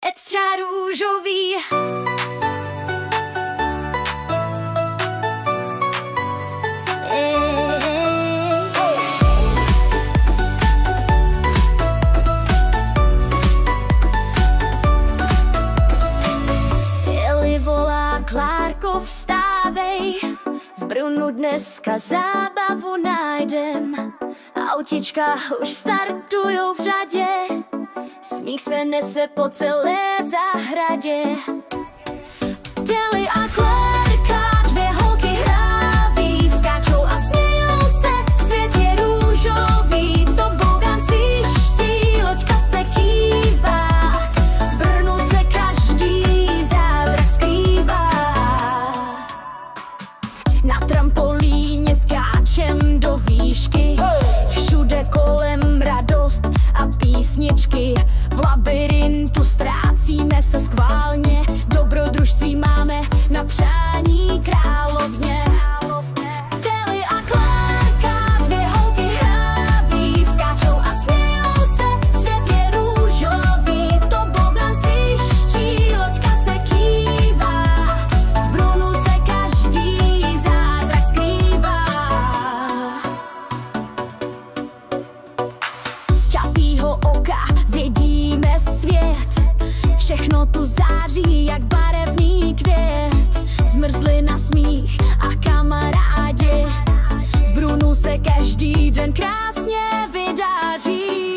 extra růžový. Eli volá Klárko, vstávej, v Brnu dneska zábavu najdem. Autička už startujou v řadě, smích se nese po celé zahradě. Eli a Klárka, dvě holky hraví, skáčou a smějou se, svět je růžový, tobogán sviští, loďka se kývá, v Brnu se každý zázrak skrývá. Na trampolíně skáčem do výšky, všude kolem radost a písničky. V labirintu ztrácíme se schválně, dobrodružství máme na přání královně. Eli a Klárka, dvě holky hraví, skáčou a smějou se, svět je růžový, tobogán sviští, loďka se kývá, v Brnu se každý zázrak skrývá. Z Čapího oka vidíme svět, všechno tu září jak barevný květ. Zmrzlina, smích a kamarádi, v Brnu se každý den krásně vydaří.